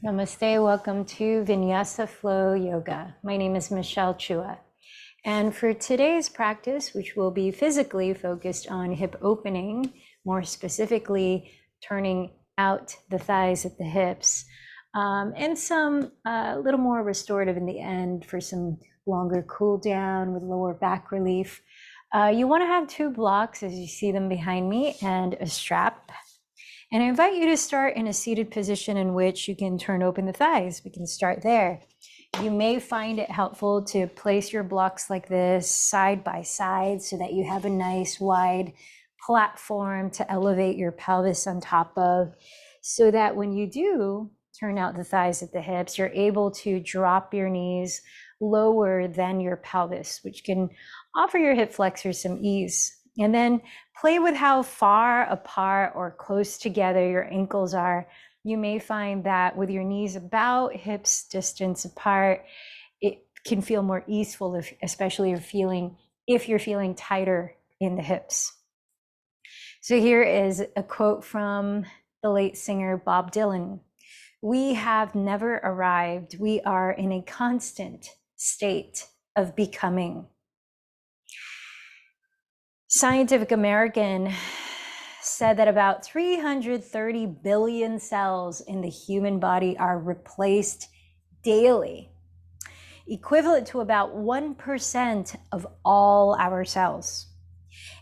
Namaste, welcome to Vinyasa Flow Yoga. My name is Michelle Chua. And for today's practice, which will be physically focused on hip opening, more specifically turning out the thighs at the hips, and some a little more restorative in the end for some longer cool down with lower back relief. You want to have two blocks as you see them behind me and a strap. And I invite you to start in a seated position in which you can turn open the thighs. We can start there. You may find it helpful to place your blocks like this side by side so that you have a nice wide platform to elevate your pelvis on top of, so that when you do turn out the thighs at the hips, you're able to drop your knees lower than your pelvis, which can offer your hip flexors some ease. And then play with how far apart or close together your ankles are. You may find that with your knees about hips distance apart, it can feel more easeful, especially if you're feeling tighter in the hips. So here is a quote from the late singer Bob Dylan. "We have arrived arrived. We are in a constant state of becoming." Scientific American said that about 330 billion cells in the human body are replaced daily, equivalent to about 1% of all our cells.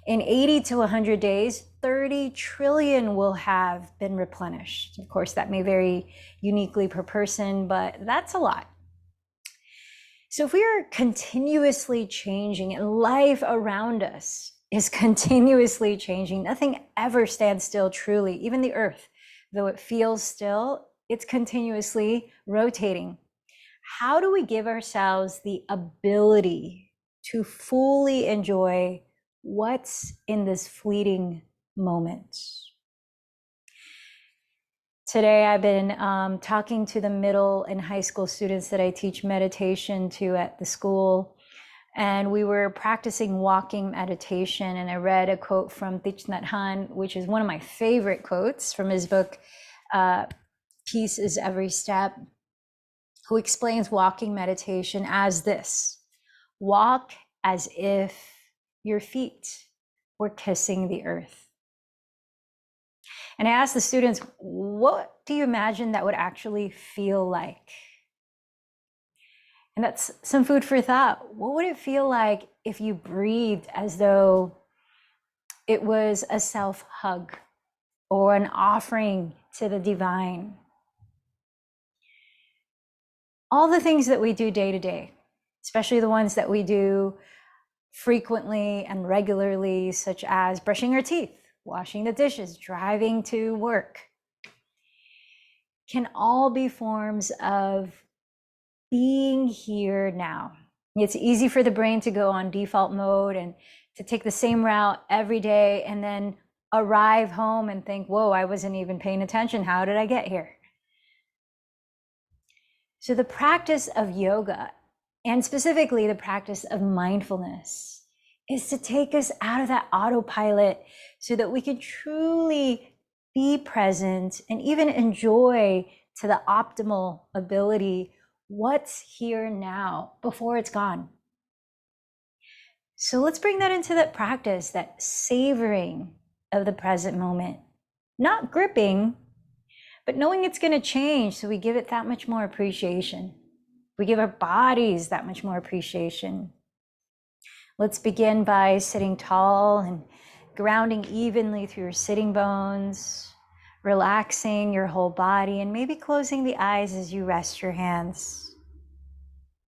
In 80 to 100 days, 30 trillion will have been replenished. Of course, that may vary uniquely per person, but that's a lot. So if we are continuously changing and life around us is continuously changing, nothing ever stands still truly, even the earth, though it feels still, it's continuously rotating. How do we give ourselves the ability to fully enjoy what's in this fleeting moment? Today, I've been talking to the middle and high school students that I teach meditation to at the school. And we were practicing walking meditation. And I read a quote from Thich Nhat Hanh, which is one of my favorite quotes from his book, Peace is Every Step, who explains walking meditation as this: walk as if your feet were kissing the earth. And I asked the students, what do you imagine that would actually feel like? And that's some food for thought. What would it feel like if you breathed as though it was a self-hug or an offering to the divine? All the things that we do day to day, especially the ones that we do frequently and regularly, such as brushing our teeth, washing the dishes, driving to work, can all be forms of being here now. It's easy for the brain to go on default mode and to take the same route every day and then arrive home and think, whoa, I wasn't even paying attention. How did I get here? So the practice of yoga, and specifically the practice of mindfulness, is to take us out of that autopilot so that we can truly be present and even enjoy to the optimal ability what's here now before it's gone. So let's bring that into that practice, that savoring of the present moment, not gripping, but knowing it's going to change. So we give it that much more appreciation. We give our bodies that much more appreciation. Let's begin by sitting tall and grounding evenly through your sitting bones, relaxing your whole body, and maybe closing the eyes as you rest your hands.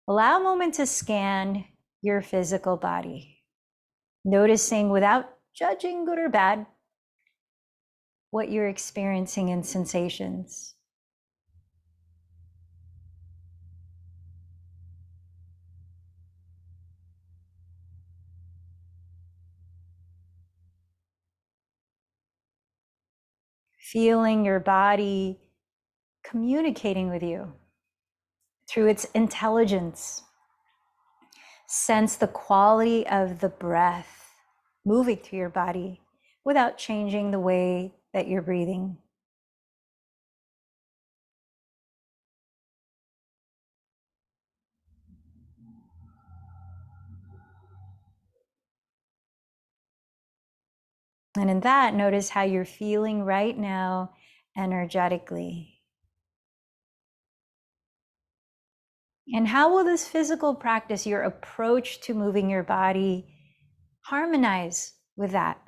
Allow a moment to scan your physical body, noticing without judging good or bad what you're experiencing in sensations. Feeling your body communicating with you through its intelligence. Sense the quality of the breath moving through your body without changing the way that you're breathing. And in that, notice how you're feeling right now energetically. And how will this physical practice, your approach to moving your body, harmonize with that?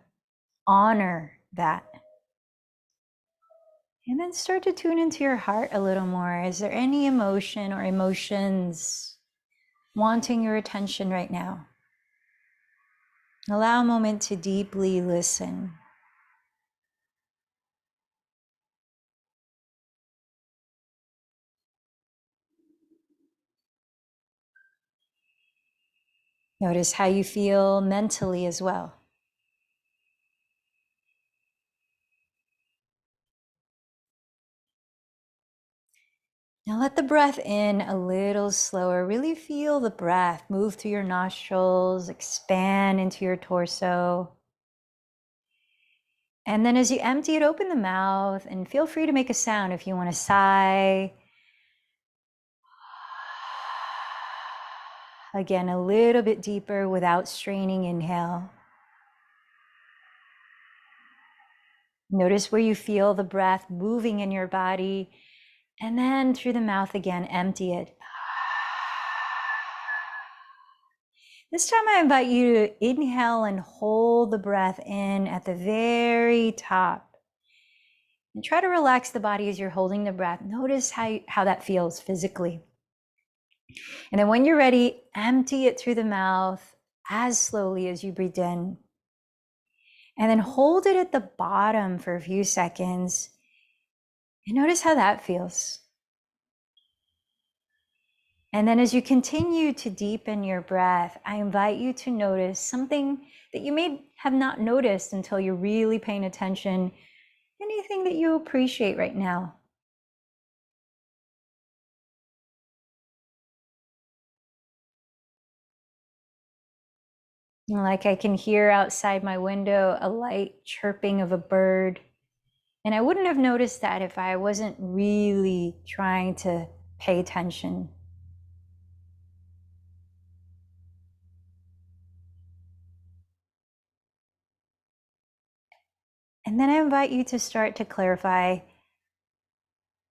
Honor that. And then start to tune into your heart a little more. Is there any emotion or emotions wanting your attention right now? Allow a moment to deeply listen. Notice how you feel mentally as well. Now let the breath in a little slower. Really feel the breath move through your nostrils, expand into your torso. And then as you empty it, open the mouth and feel free to make a sound if you want to sigh. Again, a little bit deeper without straining. Inhale. Notice where you feel the breath moving in your body. And then through the mouth again, empty it. This time I invite you to inhale and hold the breath in at the very top. And try to relax the body as you're holding the breath. Notice how that feels physically. And then when you're ready, empty it through the mouth as slowly as you breathe in. And then hold it at the bottom for a few seconds. And notice how that feels. And then as you continue to deepen your breath, I invite you to notice something that you may have not noticed until you're really paying attention. Anything that you appreciate right now. Like I can hear outside my window a light chirping of a bird. And I wouldn't have noticed that if I wasn't really trying to pay attention. And then I invite you to start to clarify,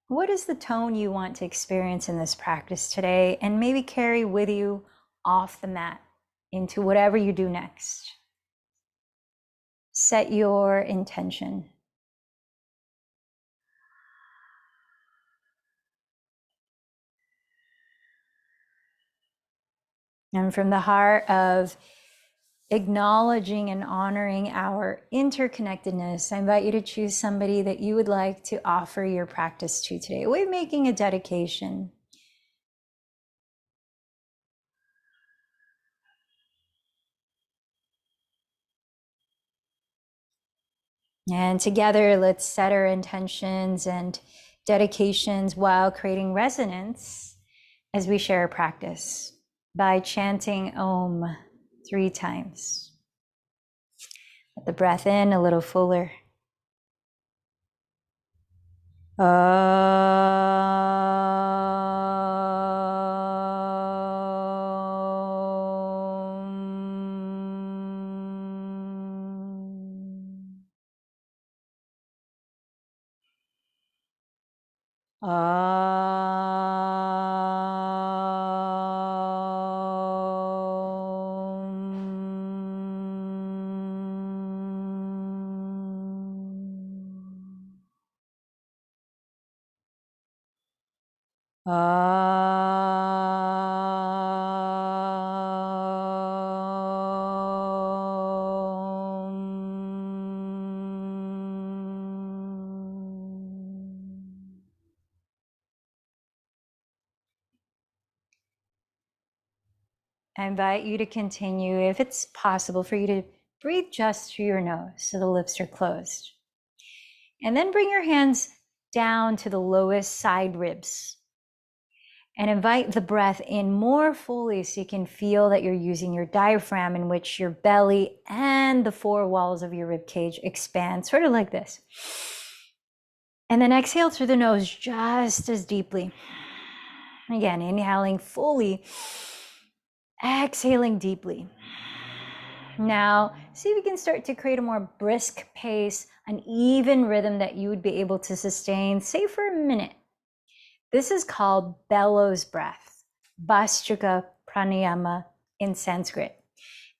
what is the tone you want to experience in this practice today, and maybe carry with you off the mat into whatever you do next. Set your intention. And from the heart of acknowledging and honoring our interconnectedness, I invite you to choose somebody that you would like to offer your practice to today. We're making a dedication. And together, let's set our intentions and dedications while creating resonance as we share our practice by chanting Om 3 times. Let the breath in a little fuller. I invite you to continue, if it's possible for you to breathe just through your nose so the lips are closed. And then bring your hands down to the lowest side ribs and invite the breath in more fully so you can feel that you're using your diaphragm, in which your belly and the 4 walls of your rib cage expand, sort of like this. And then exhale through the nose just as deeply. Again, inhaling fully, exhaling deeply. Now, see if we can start to create a more brisk pace, an even rhythm that you would be able to sustain, say for a minute. This is called bellows breath, Bhastrika Pranayama in Sanskrit.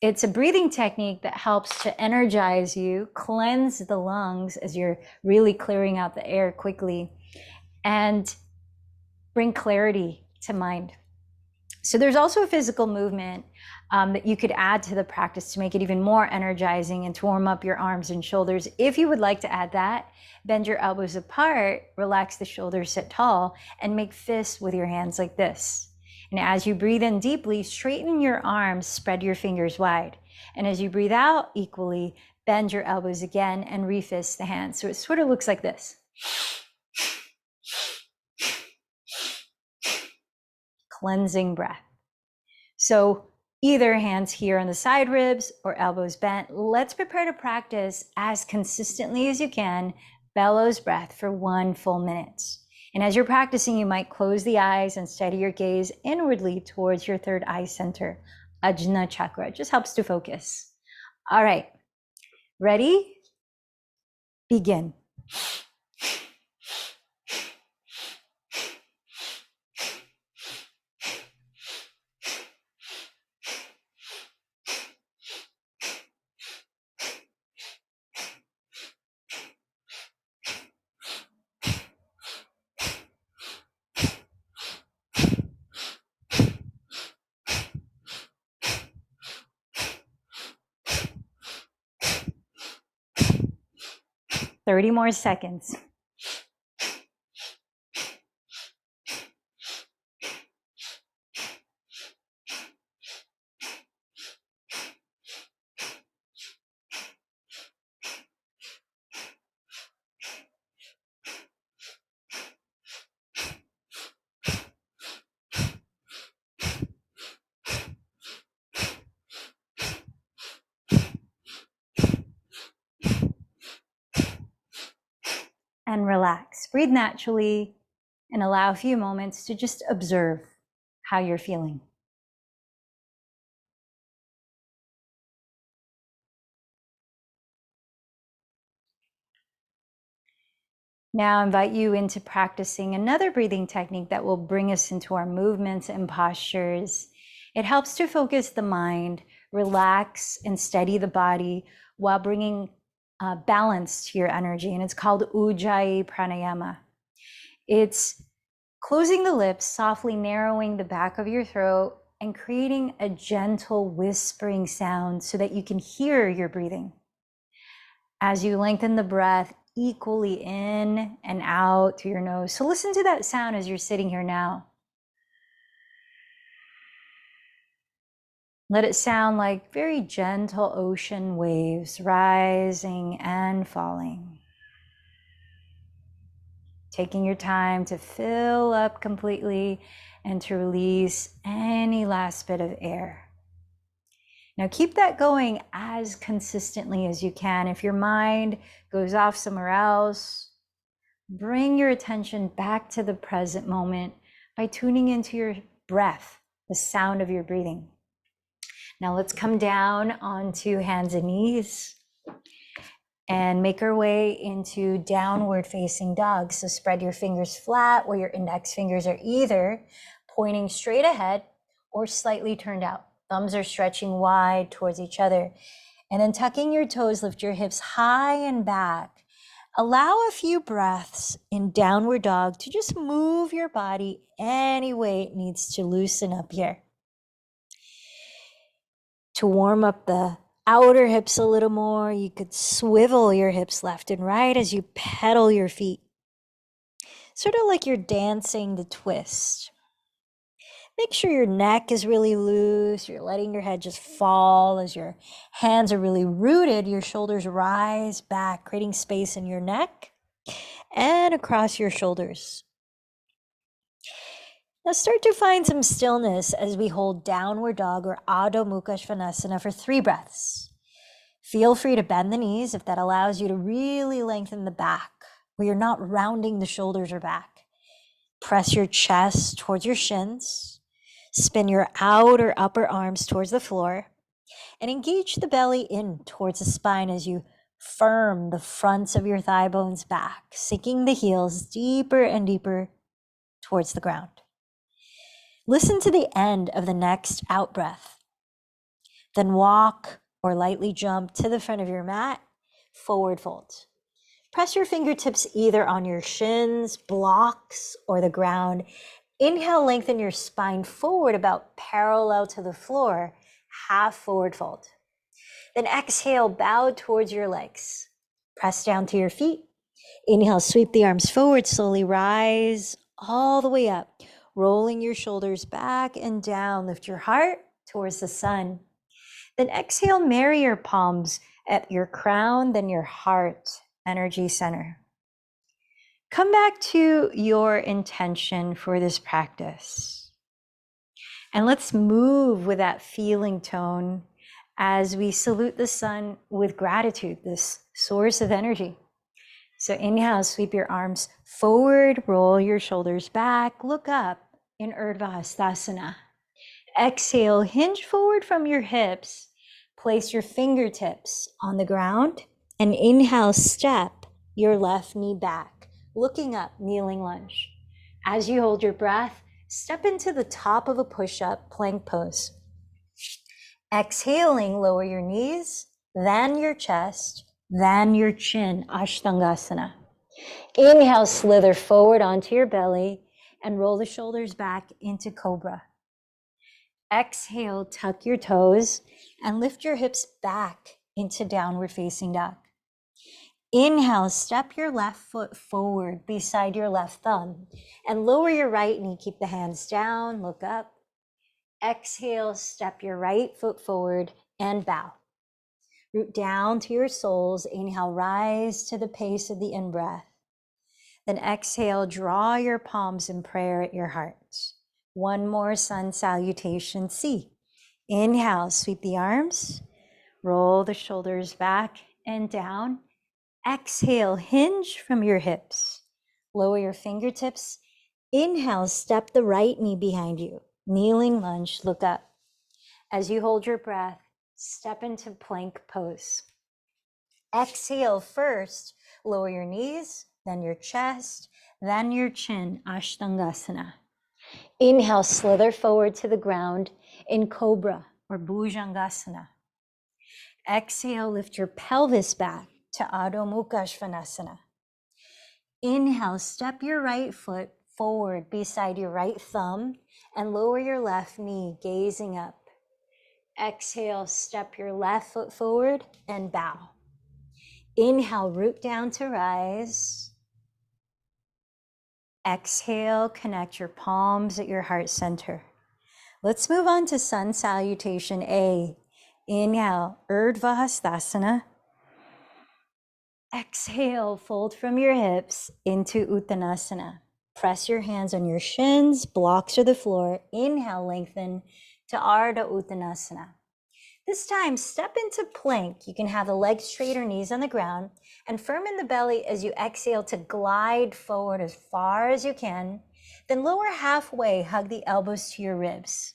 It's a breathing technique that helps to energize you, cleanse the lungs as you're really clearing out the air quickly, and bring clarity to mind. So there's also a physical movement that you could add to the practice to make it even more energizing and to warm up your arms and shoulders. If you would like to add that, bend your elbows apart, relax the shoulders, sit tall, and make fists with your hands like this. And as you breathe in deeply, straighten your arms, spread your fingers wide. And as you breathe out equally, bend your elbows again and refist the hands. So it sort of looks like this. Cleansing breath. So either hands here on the side ribs or elbows bent. Let's prepare to practice as consistently as you can, bellows breath for 1 full minute. And as you're practicing, you might close the eyes and steady your gaze inwardly towards your third eye center, Ajna chakra. It just helps to focus. All right, ready? Begin. 30 more seconds. And relax. Breathe naturally and allow a few moments to just observe how you're feeling. Now I invite you into practicing another breathing technique that will bring us into our movements and postures. It helps to focus the mind, relax and steady the body while bringing balance to your energy. And it's called Ujjayi Pranayama. It's closing the lips, softly narrowing the back of your throat and creating a gentle whispering sound so that you can hear your breathing. As you lengthen the breath equally in and out through your nose. So listen to that sound as you're sitting here now. Let it sound like very gentle ocean waves rising and falling. Taking your time to fill up completely and to release any last bit of air. Now keep that going as consistently as you can. If your mind goes off somewhere else, bring your attention back to the present moment by tuning into your breath, the sound of your breathing. Now let's come down onto hands and knees and make our way into downward facing dog. So spread your fingers flat where your index fingers are either pointing straight ahead or slightly turned out. Thumbs are stretching wide towards each other. And then tucking your toes, lift your hips high and back. Allow a few breaths in downward dog to just move your body any way it needs to loosen up here. To warm up the outer hips a little more, you could swivel your hips left and right as you pedal your feet. Sort of like you're dancing the twist. Make sure your neck is really loose. You're letting your head just fall as your hands are really rooted. Your shoulders rise back, creating space in your neck and across your shoulders. Now start to find some stillness as we hold downward dog or Adho Mukha Svanasana for 3 breaths. Feel free to bend the knees if that allows you to really lengthen the back, where you're not rounding the shoulders or back. Press your chest towards your shins. Spin your outer upper arms towards the floor And engage the belly in towards the spine as you firm the fronts of your thigh bones back, sinking the heels deeper and deeper towards the ground. Listen to the end of the next out breath. Then walk or lightly jump to the front of your mat, forward fold. Press your fingertips either on your shins, blocks, or the ground. Inhale, lengthen your spine forward about parallel to the floor, half forward fold. Then exhale, bow towards your legs. Press down to your feet. Inhale, sweep the arms forward, slowly rise all the way up, rolling your shoulders back and down. Lift your heart towards the sun. Then exhale, marry your palms at your crown, then your heart, energy center. Come back to your intention for this practice. And let's move with that feeling tone as we salute the sun with gratitude, this source of energy. So inhale, sweep your arms forward, roll your shoulders back, look up in Urdhva Hastasana. Exhale, hinge forward from your hips, place your fingertips on the ground, and inhale, step your left knee back, looking up, kneeling lunge. As you hold your breath, step into the top of a push-up plank pose. Exhaling, lower your knees, then your chest, then your chin, Ashtangasana. Inhale, slither forward onto your belly and roll the shoulders back into Cobra. Exhale, tuck your toes and lift your hips back into downward facing dog. Inhale, step your left foot forward beside your left thumb and lower your right knee. Keep the hands down, look up. Exhale, step your right foot forward and bow. Root down to your soles. Inhale, rise to the pace of the in-breath. Then exhale, draw your palms in prayer at your heart. One more sun salutation, C. Inhale, sweep the arms, roll the shoulders back and down. Exhale, hinge from your hips. Lower your fingertips. Inhale, step the right knee behind you. Kneeling lunge, look up. As you hold your breath, step into plank pose. Exhale first, lower your knees, then your chest, then your chin, Ashtangasana. Inhale, slither forward to the ground in Cobra or Bhujangasana. Exhale, lift your pelvis back to Adho Mukha Svanasana. Inhale, step your right foot forward beside your right thumb and lower your left knee, gazing up. Exhale, step your left foot forward and bow. Inhale, root down to rise. Exhale, connect your palms at your heart center. Let's move on to sun salutation A. Inhale, Urdhva Hastasana. Exhale, fold from your hips into Uttanasana. Press your hands on your shins, blocks or the floor. Inhale, lengthen to Ardha Uttanasana. This time, step into plank. You can have the legs straight or knees on the ground and firm in the belly as you exhale to glide forward as far as you can. Then lower halfway, hug the elbows to your ribs.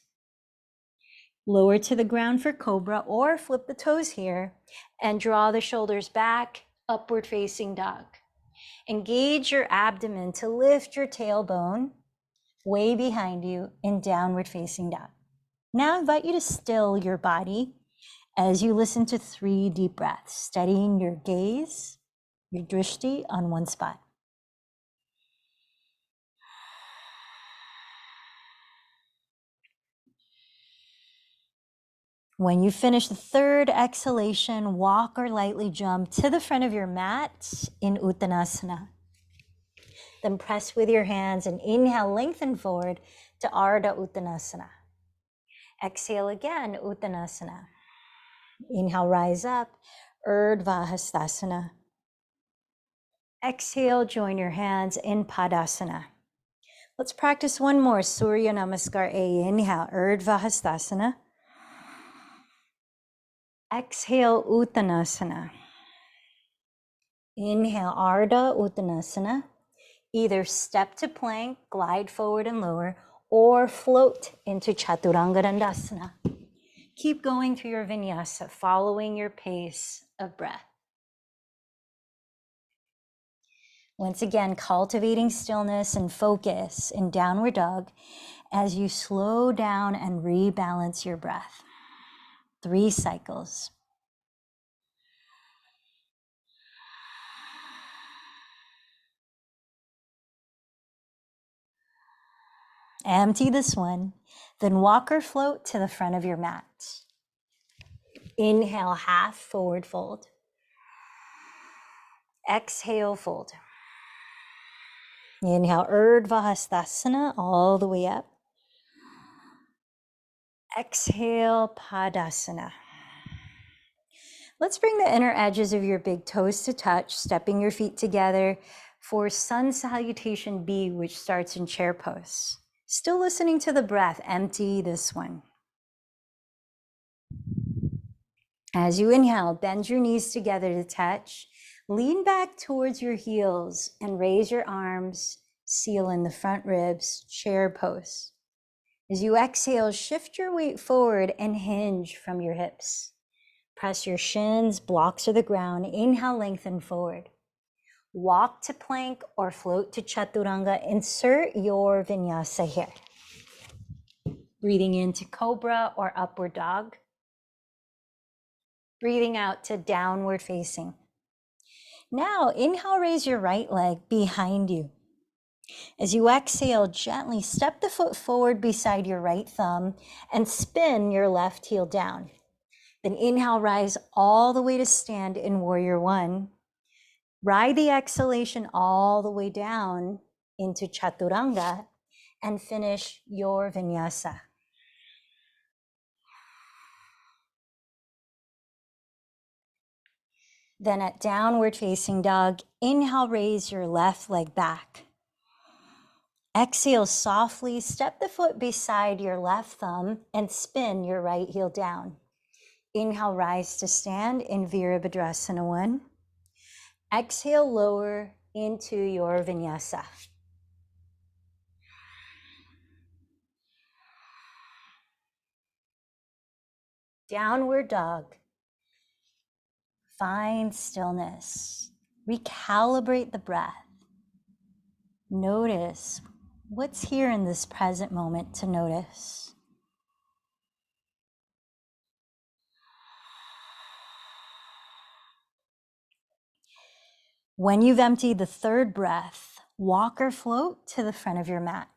Lower to the ground for Cobra or flip the toes here and draw the shoulders back, upward facing dog. Engage your abdomen to lift your tailbone way behind you in downward facing dog. Now I invite you to still your body as you listen to 3 deep breaths, steadying your gaze, your drishti on one spot. When you finish the 3rd exhalation, walk or lightly jump to the front of your mat in Uttanasana. Then press with your hands and inhale, lengthen forward to Ardha Uttanasana. Exhale again, Uttanasana. Inhale, rise up, Urdhva Hastasana. Exhale, join your hands in Padasana. Let's practice one more, Surya Namaskar A. Inhale, Urdhva Hastasana. Exhale, Uttanasana. Inhale, Ardha Uttanasana. Either step to plank, glide forward and lower, or float into Chaturanga Dandasana. Keep going through your vinyasa, following your pace of breath. Once again, cultivating stillness and focus in downward dog as you slow down and rebalance your breath. 3 cycles. Empty this one, then walk or float to the front of your mat. Inhale, half forward fold. Exhale, fold. Inhale, Urdhva Hastasana all the way up. Exhale, Padasana. Let's bring the inner edges of your big toes to touch, stepping your feet together for Sun Salutation B, which starts in chair pose. Still listening to the breath, empty this one. As you inhale, bend your knees together to touch. Lean back towards your heels and raise your arms, seal in the front ribs, chair pose. As you exhale, shift your weight forward and hinge from your hips. Press your shins, blocks to the ground. Inhale, lengthen forward. Walk to plank or float to chaturanga. Insert your vinyasa here. Breathing into cobra or upward dog. Breathing out to downward facing. Now, inhale, raise your right leg behind you. As you exhale, gently step the foot forward beside your right thumb and spin your left heel down. Then inhale, rise all the way to stand in Warrior One. Ride the exhalation all the way down into Chaturanga and finish your Vinyasa. Then at downward facing dog, inhale, raise your left leg back. Exhale softly, step the foot beside your left thumb and spin your right heel down. Inhale, rise to stand in Virabhadrasana 1. Exhale, lower into your Vinyasa. Downward dog. Find stillness. Recalibrate the breath. Notice what's here in this present moment to notice. When you've emptied the third breath, walk or float to the front of your mat.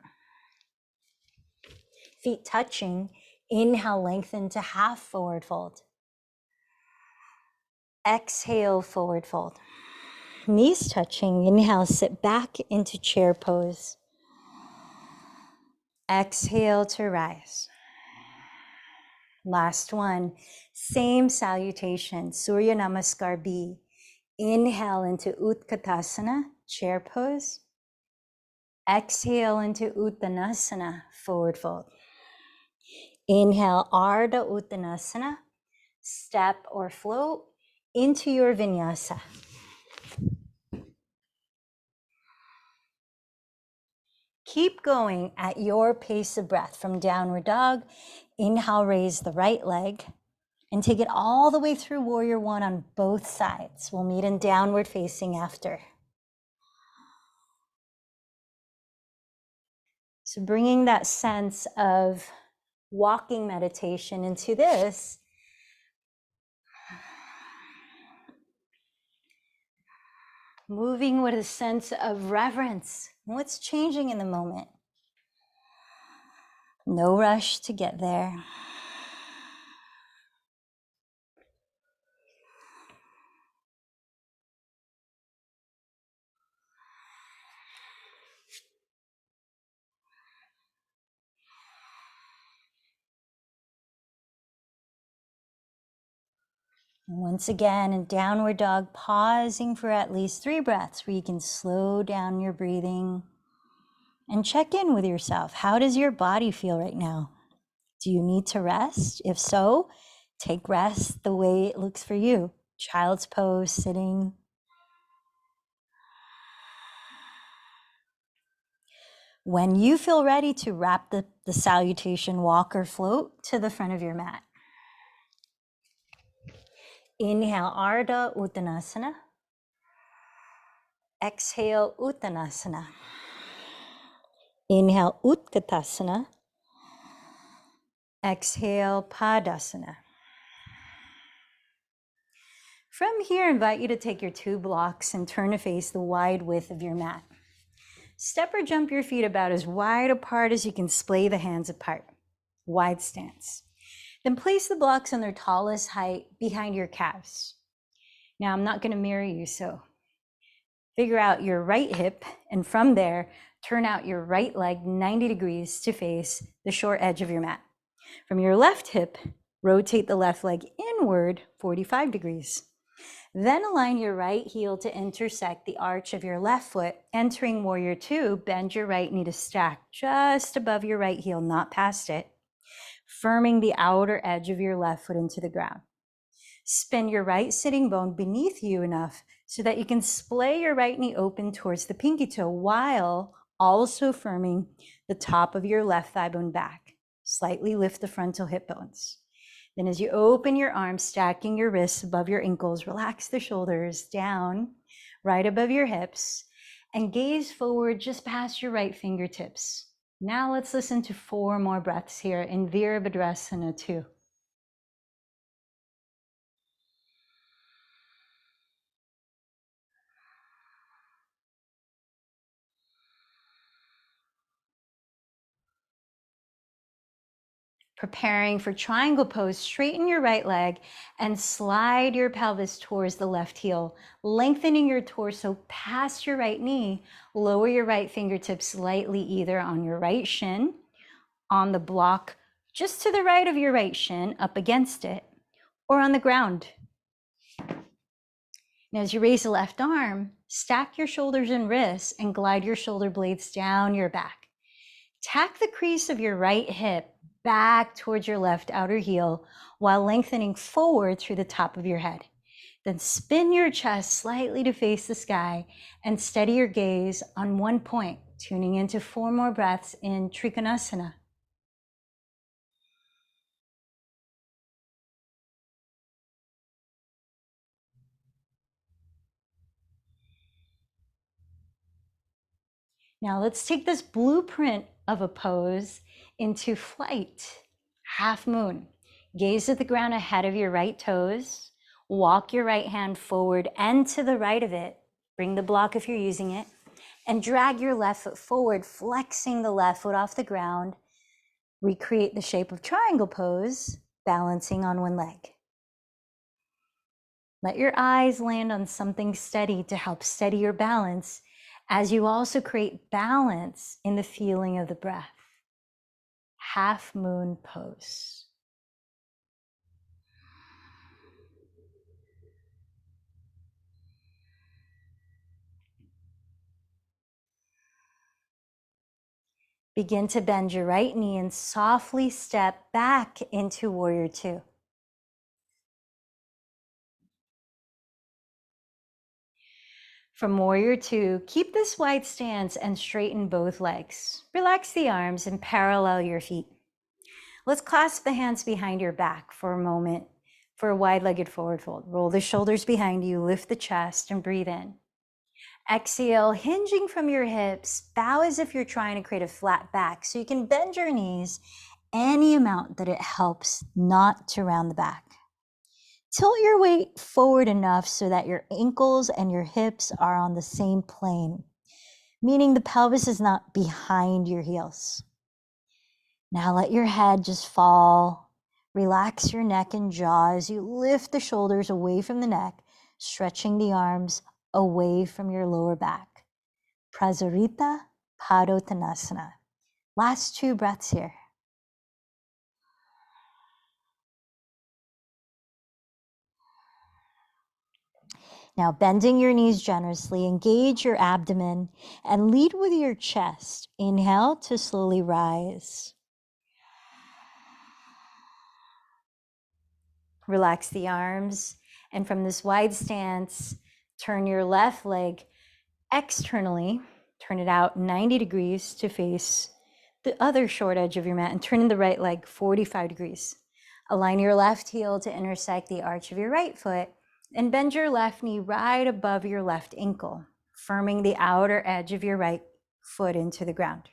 Feet touching, inhale, lengthen to half forward fold. Exhale, forward fold. Knees touching, inhale, sit back into chair pose. Exhale to rise. Last one, same salutation, Surya Namaskar B. Inhale into Utkatasana, chair pose. Exhale into Uttanasana, forward fold. Inhale, Ardha Uttanasana, step or float into your Vinyasa. Keep going at your pace of breath from downward dog. Inhale, raise the right leg and take it all the way through Warrior One on both sides. We'll meet in downward facing after. So bringing that sense of walking meditation into this, moving with a sense of reverence. What's changing in the moment? No rush to get there. Once again, in downward dog, pausing for at least 3 breaths where you can slow down your breathing and check in with yourself. How does your body feel right now? Do you need to rest? If so, take rest the way it looks for you. Child's pose, sitting. When you feel ready to wrap the salutation, walk or float to the front of your mat. Inhale, Ardha Uttanasana. Exhale, Uttanasana. Inhale, Utkatasana. Exhale, Padasana. From here, I invite you to take your 2 blocks and turn to face the wide width of your mat. Step or jump your feet about as wide apart as you can splay the hands apart. Wide stance. Then place the blocks on their tallest height behind your calves. Now, I'm not going to mirror you, so figure out your right hip, and from there, turn out your right leg 90 degrees to face the short edge of your mat. From your left hip, rotate the left leg inward 45 degrees. Then align your right heel to intersect the arch of your left foot. Entering Warrior Two, bend your right knee to stack just above your right heel, not past it, firming the outer edge of your left foot into the ground. Spin your right sitting bone beneath you enough so that you can splay your right knee open towards the pinky toe while also firming the top of your left thigh bone back. Slightly lift the frontal hip bones. Then as you open your arms, stacking your wrists above your ankles, relax the shoulders down right above your hips and gaze forward just past your right fingertips. Now let's listen to 4 more breaths here in Virabhadrasana 2. Preparing for triangle pose, straighten your right leg and slide your pelvis towards the left heel, lengthening your torso past your right knee. Lower your right fingertips slightly either on your right shin, on the block just to the right of your right shin, up against it, or on the ground. Now, as you raise the left arm, stack your shoulders and wrists and glide your shoulder blades down your back. Tack the crease of your right hip back towards your left outer heel while lengthening forward through the top of your head. Then spin your chest slightly to face the sky and steady your gaze on one point, tuning into 4 more breaths in Trikonasana. Now let's take this blueprint of a pose into flight, half moon. Gaze at the ground ahead of your right toes. Walk your right hand forward and to the right of it. Bring the block if you're using it. And drag your left foot forward, flexing the left foot off the ground. Recreate the shape of triangle pose, balancing on one leg. Let your eyes land on something steady to help steady your balance as you also create balance in the feeling of the breath. Half moon pose. Begin to bend your right knee and softly step back into Warrior Two. From Warrior Two, keep this wide stance and straighten both legs. Relax the arms and parallel your feet. Let's clasp the hands behind your back for a moment for a wide-legged forward fold. Roll the shoulders behind you, lift the chest and breathe in. Exhale, hinging from your hips, bow as if you're trying to create a flat back so you can bend your knees any amount that it helps not to round the back. Tilt your weight forward enough so that your ankles and your hips are on the same plane, meaning the pelvis is not behind your heels. Now let your head just fall. Relax your neck and jaw as you lift the shoulders away from the neck, stretching the arms away from your lower back. Prasarita Padottanasana. Last 2 breaths here. Now bending your knees generously, engage your abdomen and lead with your chest. Inhale to slowly rise. Relax the arms, and from this wide stance, turn your left leg externally, turn it out 90 degrees to face the other short edge of your mat, and turn in the right leg 45 degrees. Align your left heel to intersect the arch of your right foot and bend your left knee right above your left ankle, firming the outer edge of your right foot into the ground.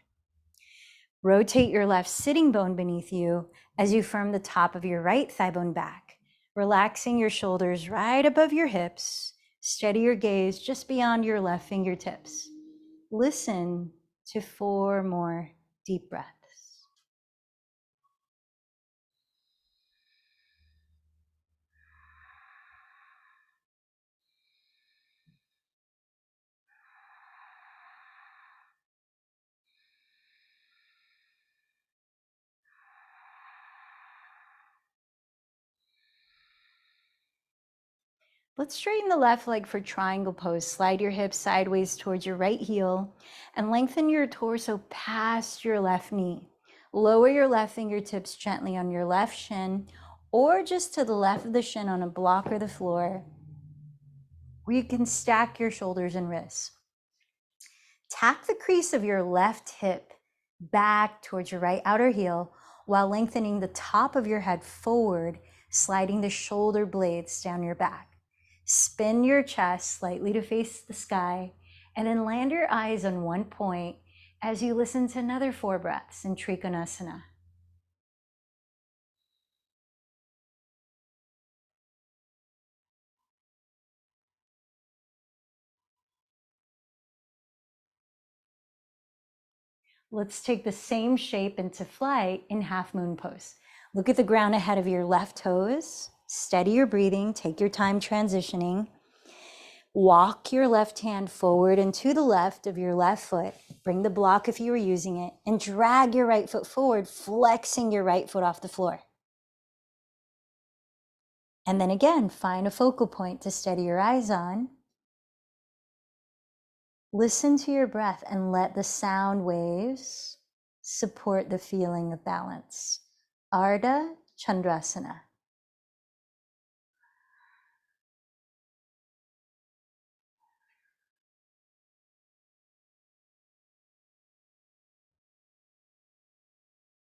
Rotate your left sitting bone beneath you as you firm the top of your right thigh bone back, relaxing your shoulders right above your hips. Steady your gaze just beyond your left fingertips. Listen to 4 more deep breaths. Let's straighten the left leg for triangle pose. Slide your hips sideways towards your right heel and lengthen your torso past your left knee. Lower your left fingertips gently on your left shin or just to the left of the shin on a block or the floor, where you can stack your shoulders and wrists. Tack the crease of your left hip back towards your right outer heel while lengthening the top of your head forward, sliding the shoulder blades down your back. Spin your chest slightly to face the sky, and then land your eyes on one point as you listen to another 4 breaths in Trikonasana. Let's take the same shape into flight in half moon pose. Look at the ground ahead of your left toes. Steady your breathing. Take your time transitioning. Walk your left hand forward and to the left of your left foot. Bring the block if you were using it and drag your right foot forward, flexing your right foot off the floor. And then again, find a focal point to steady your eyes on. Listen to your breath and let the sound waves support the feeling of balance. Ardha Chandrasana.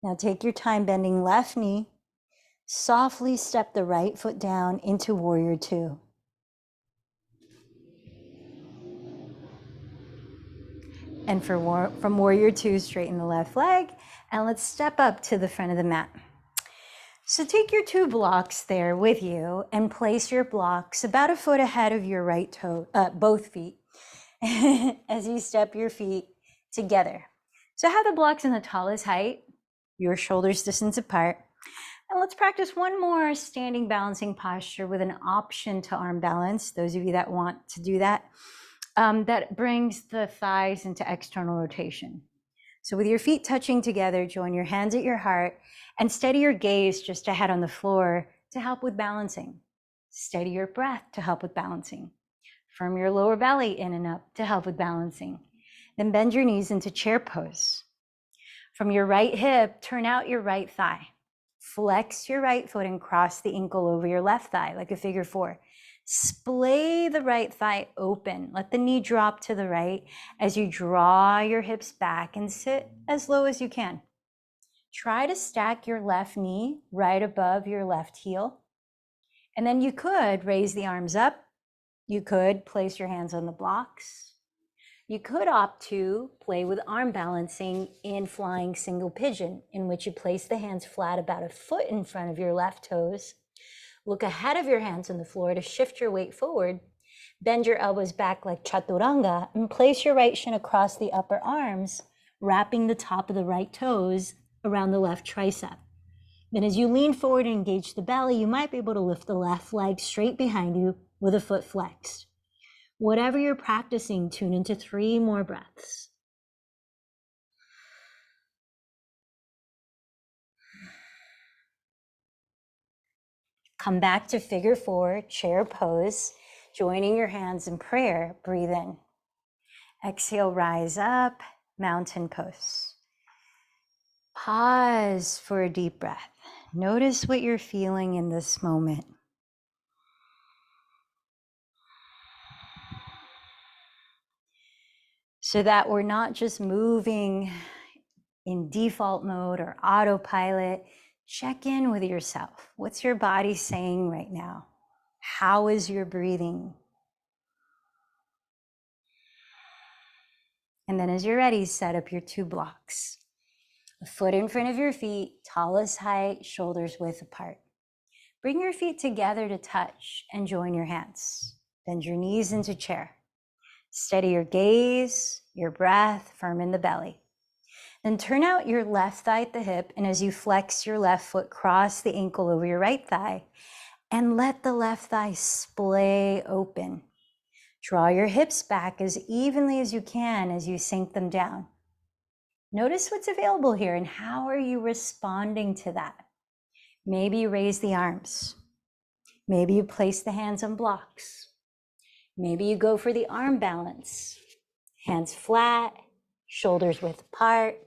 Now take your time bending left knee. Softly step the right foot down into Warrior Two. And from Warrior Two, straighten the left leg, and let's step up to the front of the mat. So take your 2 blocks there with you and place your blocks about a foot ahead of your right toe, both feet, as you step your feet together. So have the blocks in the tallest height, your shoulders distance apart. And let's practice one more standing balancing posture with an option to arm balance. Those of you that want to do that, that brings the thighs into external rotation. So with your feet touching together, join your hands at your heart and steady your gaze just ahead on the floor to help with balancing. Steady your breath to help with balancing. Firm your lower belly in and up to help with balancing. Then bend your knees into chair pose. From your right hip, turn out your right thigh. Flex your right foot and cross the ankle over your left thigh like a figure 4. Splay the right thigh open. Let the knee drop to the right as you draw your hips back and sit as low as you can. Try to stack your left knee right above your left heel. And then you could raise the arms up. You could place your hands on the blocks. You could opt to play with arm balancing in flying single pigeon, in which you place the hands flat about a foot in front of your left toes. Look ahead of your hands on the floor to shift your weight forward. Bend your elbows back like chaturanga and place your right shin across the upper arms, wrapping the top of the right toes around the left tricep. Then as you lean forward and engage the belly, you might be able to lift the left leg straight behind you with a foot flexed. Whatever you're practicing, tune into 3 more breaths. Come back to figure 4, chair pose, joining your hands in prayer. Breathe in. Exhale, rise up, mountain pose. Pause for a deep breath. Notice what you're feeling in this moment. So that we're not just moving in default mode or autopilot, check in with yourself. What's your body saying right now? How is your breathing? And then as you're ready, set up your 2 blocks. A foot in front of your feet, tallest height, shoulders width apart. Bring your feet together to touch and join your hands. Bend your knees into chair. Steady your gaze, your breath, firm in the belly. Then turn out your left thigh at the hip, and as you flex your left foot, cross the ankle over your right thigh, and let the left thigh splay open. Draw your hips back as evenly as you can as you sink them down. Notice what's available here and how are you responding to that? Maybe you raise the arms. Maybe you place the hands on blocks. Maybe you go for the arm balance. Hands flat, shoulders width apart,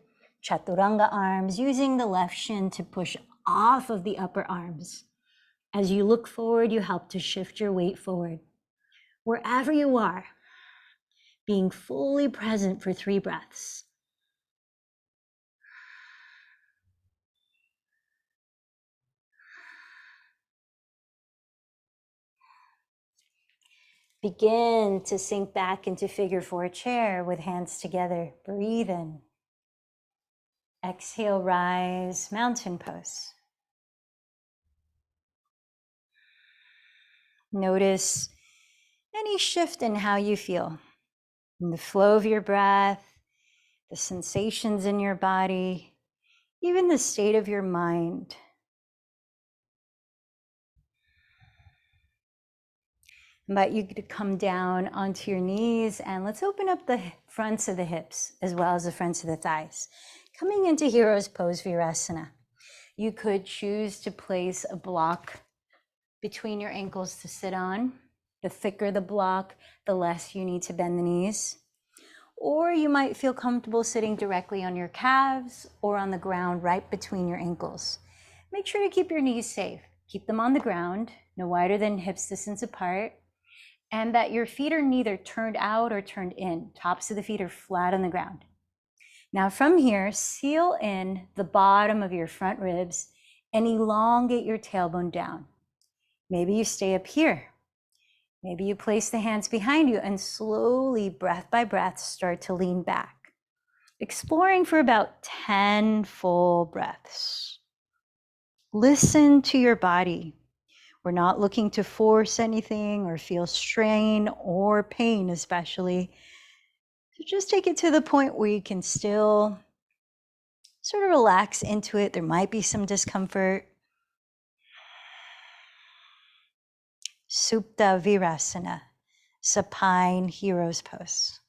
chaturanga arms, using the left shin to push off of the upper arms. As you look forward, you help to shift your weight forward. Wherever you are, being fully present for 3 breaths. Begin to sink back into figure 4 chair with hands together. Breathe in. Exhale, rise, mountain pose. Notice any shift in how you feel, in the flow of your breath, the sensations in your body, even the state of your mind. I invite you to come down onto your knees and let's open up the fronts of the hips as well as the fronts of the thighs. Coming into Hero's Pose Virasana. You could choose to place a block between your ankles to sit on. The thicker the block, the less you need to bend the knees. Or you might feel comfortable sitting directly on your calves or on the ground right between your ankles. Make sure to keep your knees safe. Keep them on the ground, no wider than hips distance apart, and that your feet are neither turned out or turned in. Tops of the feet are flat on the ground. Now from here, seal in the bottom of your front ribs and elongate your tailbone down. Maybe you stay up here. Maybe you place the hands behind you and slowly, breath by breath, start to lean back. Exploring for about 10 full breaths. Listen to your body. We're not looking to force anything or feel strain or pain especially. So just take it to the point where you can still sort of relax into it. There might be some discomfort. Supta Virasana, supine hero's pose.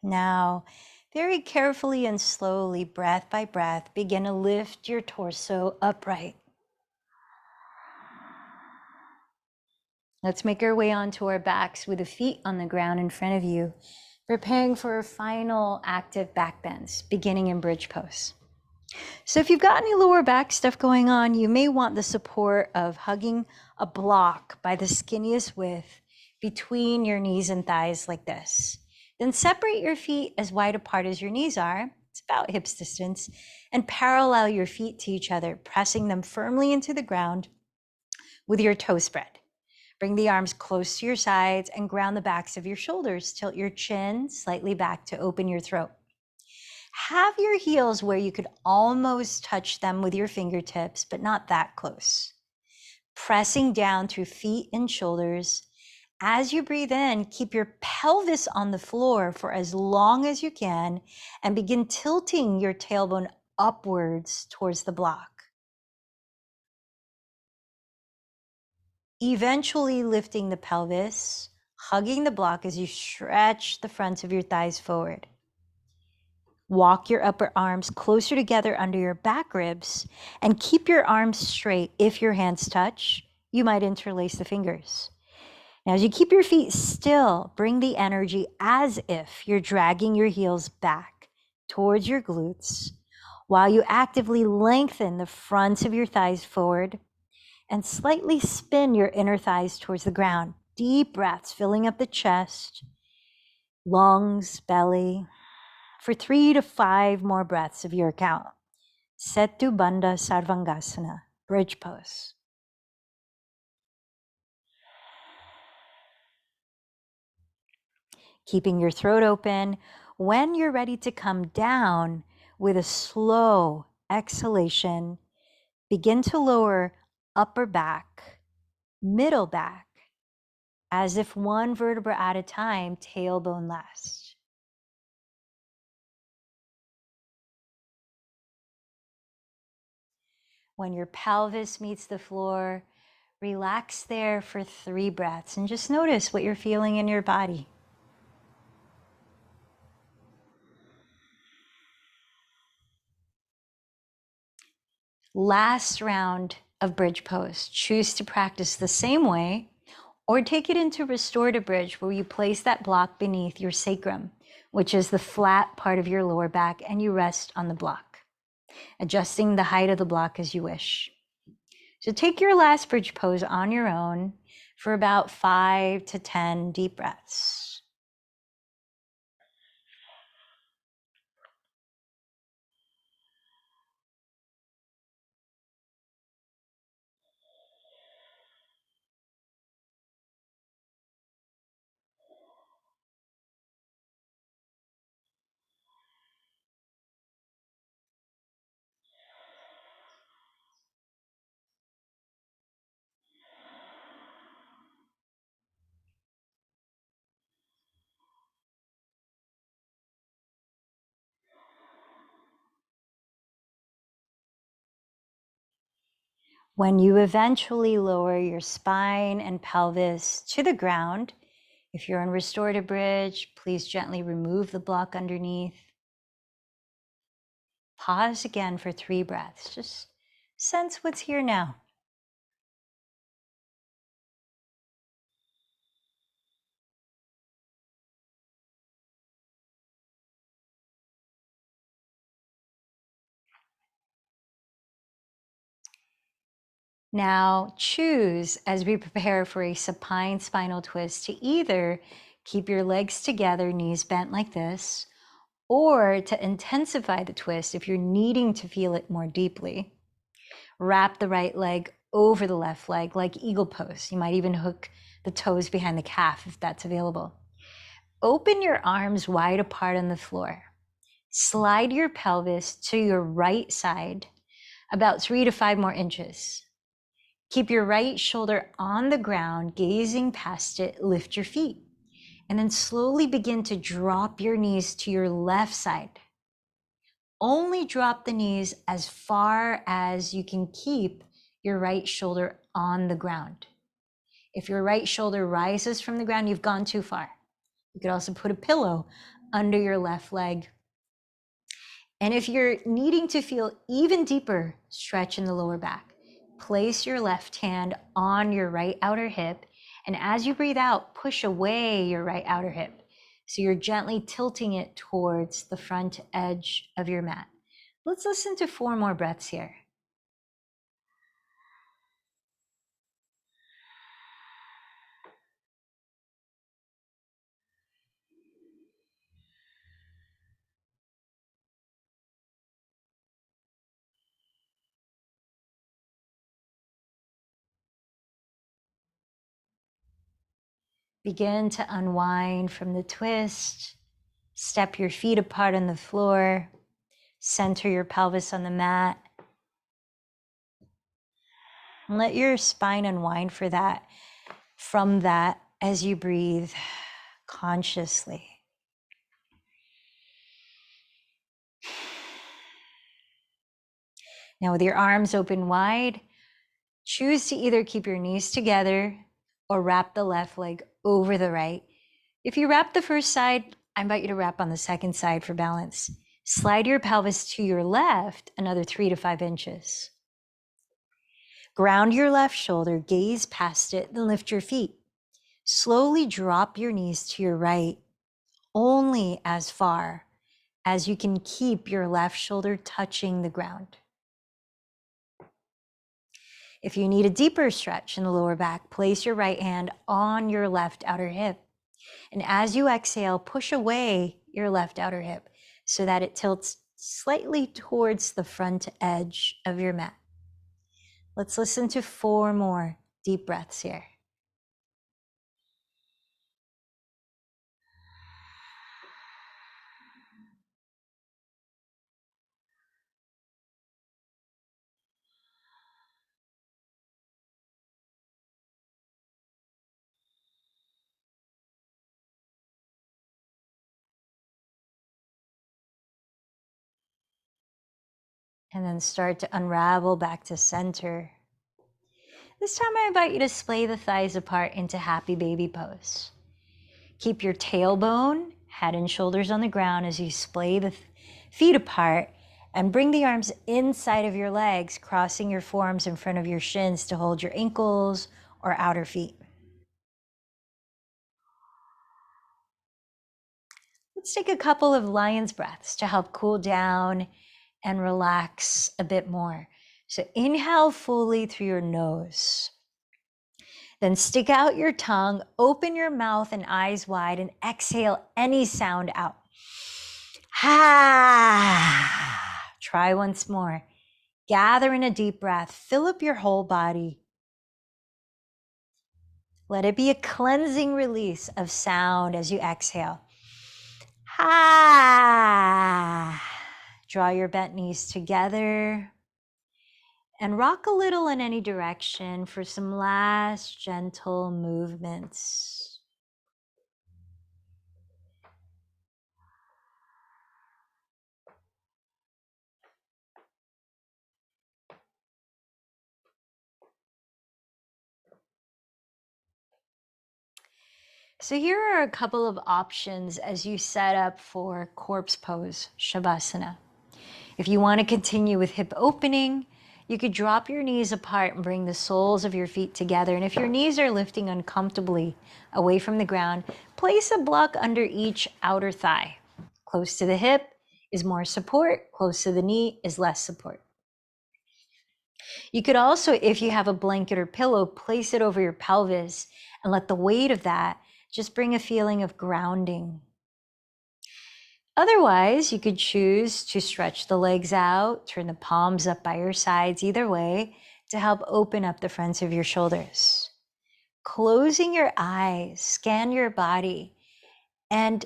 Now, very carefully and slowly, breath by breath, begin to lift your torso upright. Let's make our way onto our backs with the feet on the ground in front of you, preparing for a final active back bends, beginning in bridge pose. So if you've got any lower back stuff going on, you may want the support of hugging a block by the skinniest width between your knees and thighs like this. Then separate your feet as wide apart as your knees are, it's about hips distance, and parallel your feet to each other, pressing them firmly into the ground with your toe spread. Bring the arms close to your sides and ground the backs of your shoulders. Tilt your chin slightly back to open your throat. Have your heels where you could almost touch them with your fingertips, but not that close. Pressing down through feet and shoulders. As you breathe in, keep your pelvis on the floor for as long as you can and begin tilting your tailbone upwards towards the block. Eventually lifting the pelvis hugging the block as you stretch the fronts of your thighs forward. Walk your upper arms closer together under your back ribs and keep your arms straight. If your hands touch, you might interlace the fingers. Now, as you keep your feet still, bring the energy as if you're dragging your heels back towards your glutes while you actively lengthen the fronts of your thighs forward and slightly spin your inner thighs towards the ground. Deep breaths filling up the chest, lungs, belly, for 3 to 5 more breaths of your count. Setu Bandha Sarvangasana, bridge pose. Keeping your throat open. When you're ready to come down with a slow exhalation, begin to lower upper back, middle back, as if one vertebra at a time, tailbone last. When your pelvis meets the floor, relax there for 3 breaths and just notice what you're feeling in your body. Last round of bridge pose. Choose to practice the same way or take it into restorative bridge where you place that block beneath your sacrum, which is the flat part of your lower back, and you rest on the block, adjusting the height of the block as you wish. So take your last bridge pose on your own for about 5 to 10 deep breaths. When you eventually lower your spine and pelvis to the ground, if you're in restorative bridge, please gently remove the block underneath. Pause again for 3 breaths. Just sense what's here now. Now choose, as we prepare for a supine spinal twist, to either keep your legs together, knees bent like this, or to intensify the twist if you're needing to feel it more deeply. Wrap the right leg over the left leg like eagle pose. You might even hook the toes behind the calf if that's available. Open your arms wide apart on the floor. Slide your pelvis to your right side about 3 to 5 more inches. Keep your right shoulder on the ground, gazing past it. Lift your feet. And then slowly begin to drop your knees to your left side. Only drop the knees as far as you can keep your right shoulder on the ground. If your right shoulder rises from the ground, you've gone too far. You could also put a pillow under your left leg. And if you're needing to feel even deeper stretch in the lower back, place your left hand on your right outer hip. And as you breathe out, push away your right outer hip. So you're gently tilting it towards the front edge of your mat. Let's listen to 4 more breaths here. Begin to unwind from the twist. Step your feet apart on the floor. Center your pelvis on the mat. And let your spine unwind from that as you breathe consciously. Now with your arms open wide, choose to either keep your knees together or wrap the left leg over the right. If you wrap the first side, I invite you to wrap on the second side for balance. Slide your pelvis to your left another 3 to 5 inches. Ground your left shoulder, gaze past it, then lift your feet. Slowly drop your knees to your right, only as far as you can keep your left shoulder touching the ground. If you need a deeper stretch in the lower back, place your right hand on your left outer hip. And as you exhale, push away your left outer hip so that it tilts slightly towards the front edge of your mat. Let's listen to 4 more deep breaths here. And then start to unravel back to center. This time I invite you to splay the thighs apart into happy baby pose. Keep your tailbone, head and shoulders on the ground as you splay the feet apart and bring the arms inside of your legs, crossing your forearms in front of your shins to hold your ankles or outer feet. Let's take a couple of lion's breaths to help cool down and relax a bit more. So inhale fully through your nose. Then stick out your tongue, open your mouth and eyes wide, and exhale any sound out. Ha! Try once more. Gather in a deep breath. Fill up your whole body. Let it be a cleansing release of sound as you exhale. Ha! Draw your bent knees together and rock a little in any direction for some last gentle movements. So here are a couple of options as you set up for corpse pose, Shavasana. If you want to continue with hip opening, you could drop your knees apart and bring the soles of your feet together. And if your knees are lifting uncomfortably away from the ground, place a block under each outer thigh. Close to the hip is more support, close to the knee is less support. You could also, if you have a blanket or pillow, place it over your pelvis and let the weight of that just bring a feeling of grounding. Otherwise, you could choose to stretch the legs out, turn the palms up by your sides, either way, to help open up the fronts of your shoulders. Closing your eyes, scan your body, and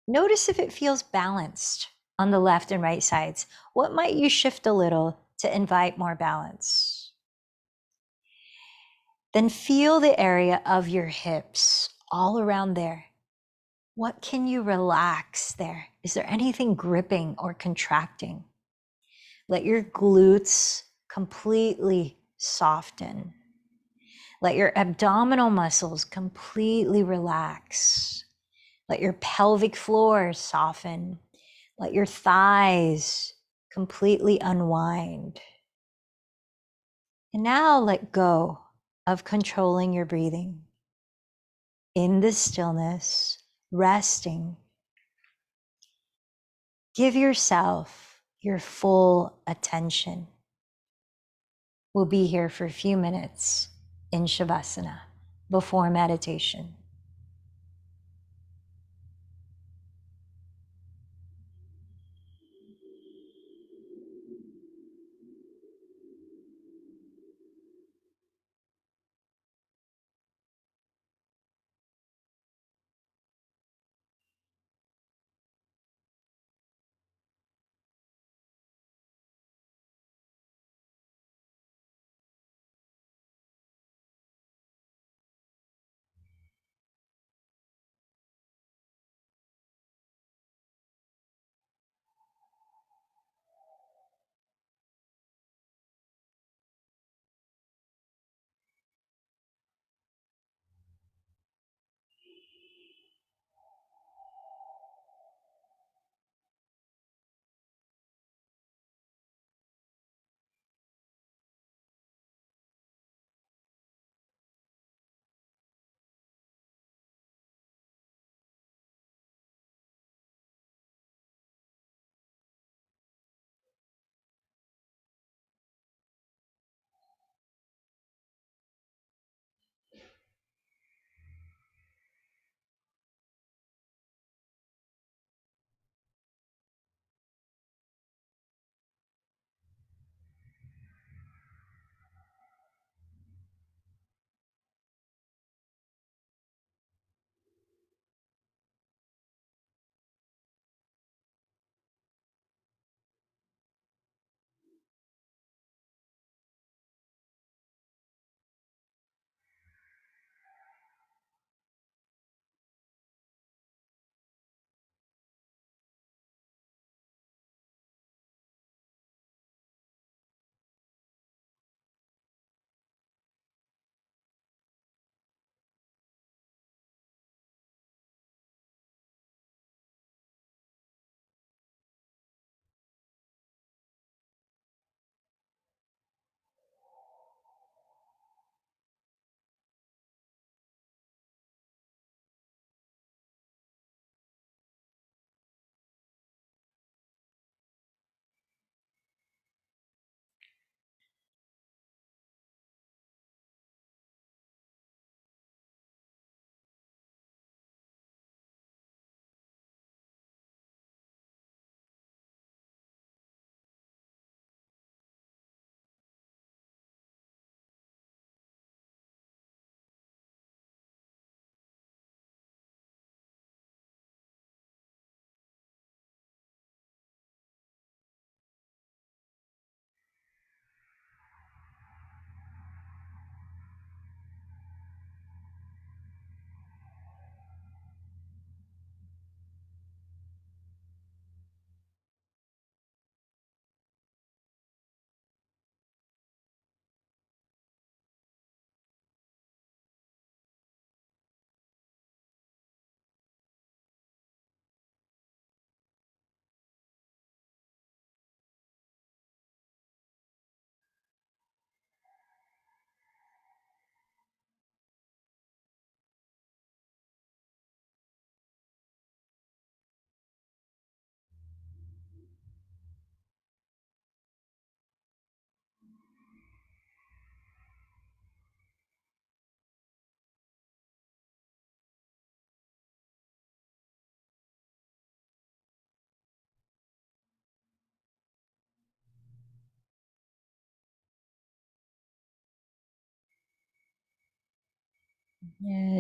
notice if it feels balanced on the left and right sides. What might you shift a little to invite more balance? Then feel the area of your hips all around there. What can you relax there? Is there anything gripping or contracting? Let your glutes completely soften. Let your abdominal muscles completely relax. Let your pelvic floor soften. Let your thighs completely unwind. And now let go of controlling your breathing. In this stillness, resting, give yourself your full attention. We'll be here for a few minutes in Shavasana before meditation.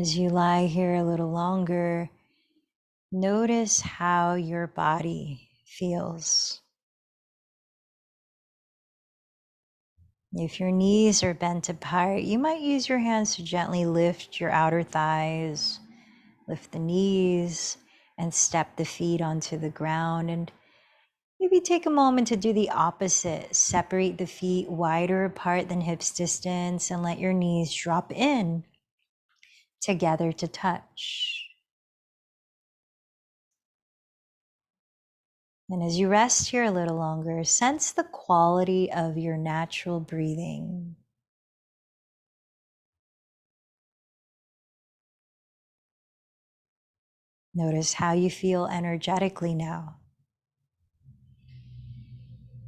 As you lie here a little longer, notice how your body feels. If your knees are bent apart, you might use your hands to gently lift your outer thighs, lift the knees, and step the feet onto the ground. And maybe take a moment to do the opposite. Separate the feet wider apart than hips distance and let your knees drop in together to touch. And as you rest here a little longer, sense the quality of your natural breathing. Notice how you feel energetically now.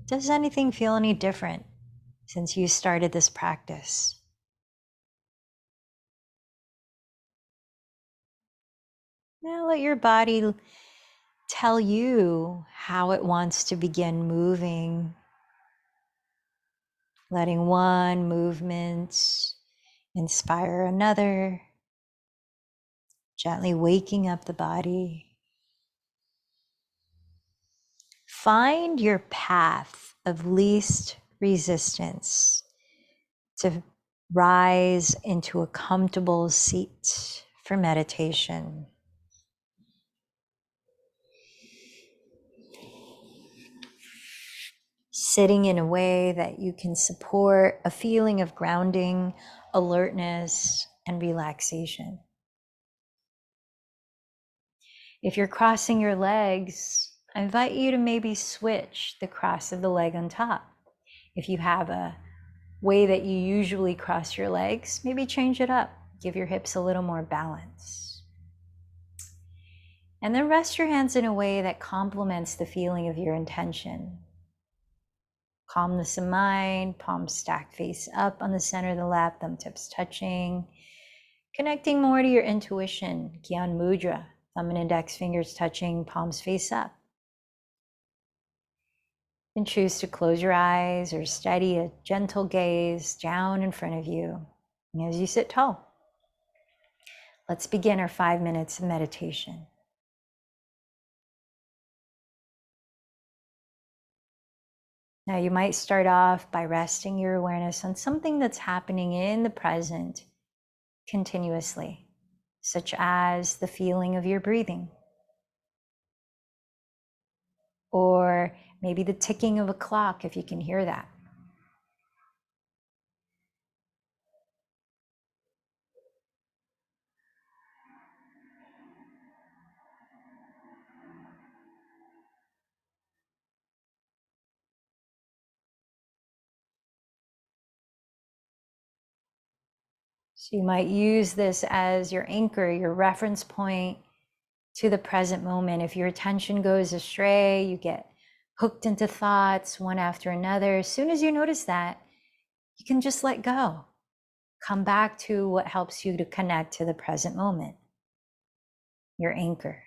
Does anything feel any different since you started this practice? Now let your body tell you how it wants to begin moving, letting one movement inspire another, gently waking up the body. Find your path of least resistance to rise into a comfortable seat for meditation. Sitting in a way that you can support a feeling of grounding, alertness, and relaxation. If you're crossing your legs, I invite you to maybe switch the cross of the leg on top. If you have a way that you usually cross your legs, maybe change it up. Give your hips a little more balance. And then rest your hands in a way that complements the feeling of your intention. Calmness of mind, palms stacked face up on the center of the lap, thumb tips touching. Connecting more to your intuition, Gyan Mudra, thumb and index fingers touching, palms face up. And choose to close your eyes or steady a gentle gaze down in front of you as you sit tall. Let's begin our 5 minutes of meditation. Now, you might start off by resting your awareness on something that's happening in the present continuously, such as the feeling of your breathing, or maybe the ticking of a clock if you can hear that. So you might use this as your anchor, your reference point to the present moment. If your attention goes astray, you get hooked into thoughts one after another. As soon as you notice that, you can just let go. Come back to what helps you to connect to the present moment, your anchor.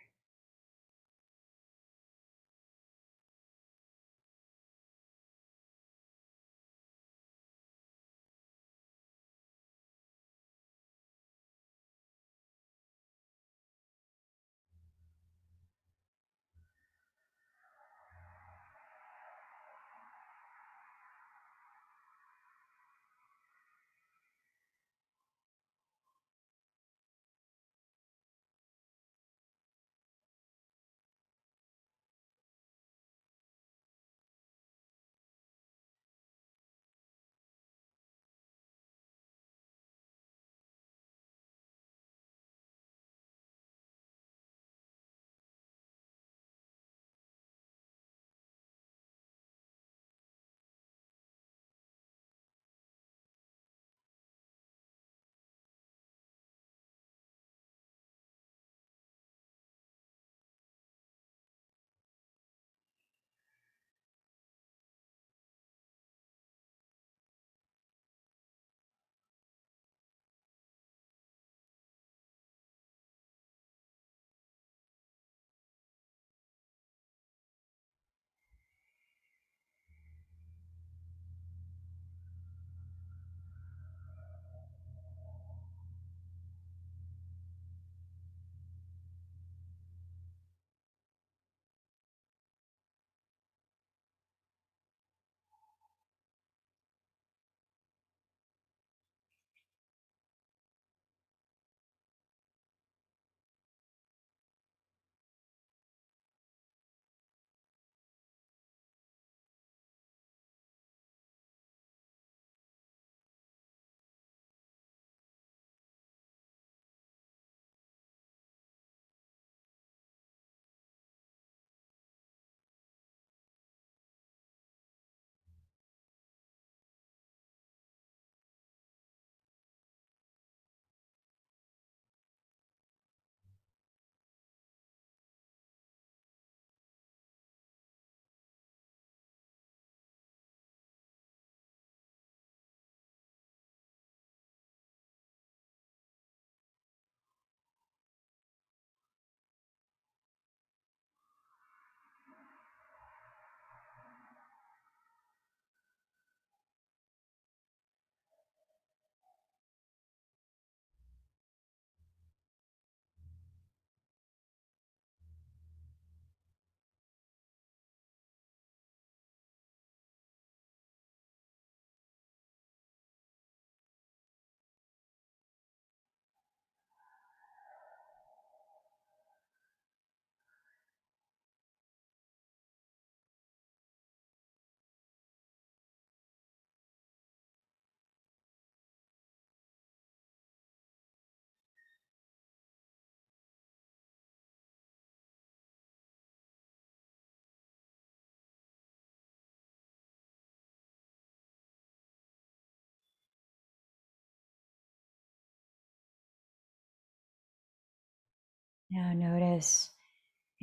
Now notice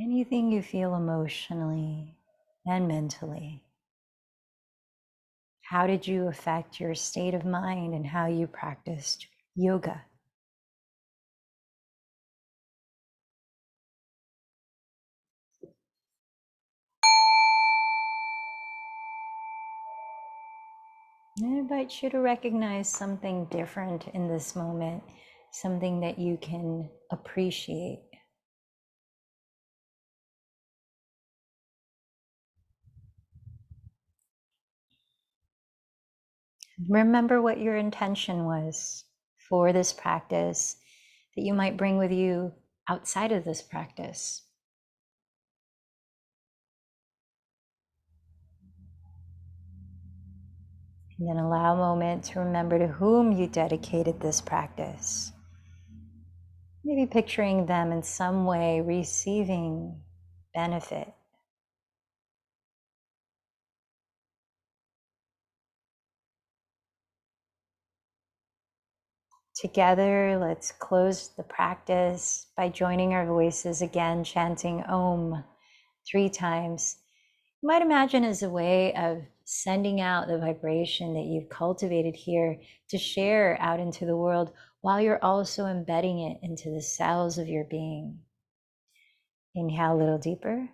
anything you feel emotionally and mentally. How did you affect your state of mind and how you practiced yoga? I invite you to recognize something different in this moment, something that you can appreciate. Remember what your intention was for this practice that you might bring with you outside of this practice. And then allow a moment to remember to whom you dedicated this practice. Maybe picturing them in some way receiving benefit. Together, let's close the practice by joining our voices again, chanting Om 3 times. You might imagine as a way of sending out the vibration that you've cultivated here to share out into the world while you're also embedding it into the cells of your being. Inhale a little deeper.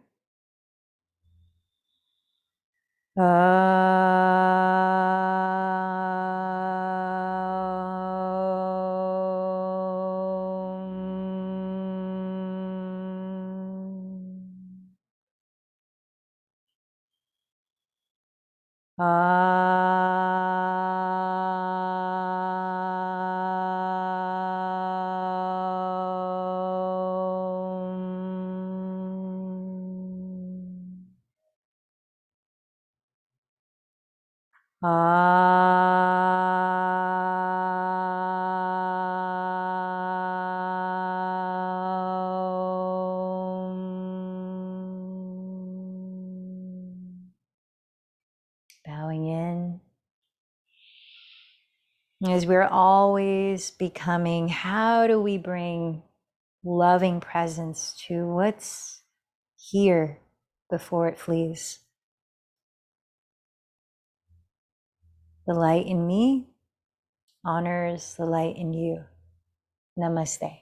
Bowing in. As we're always becoming, how do we bring loving presence to what's here before it flees? The light in me honors the light in you. Namaste.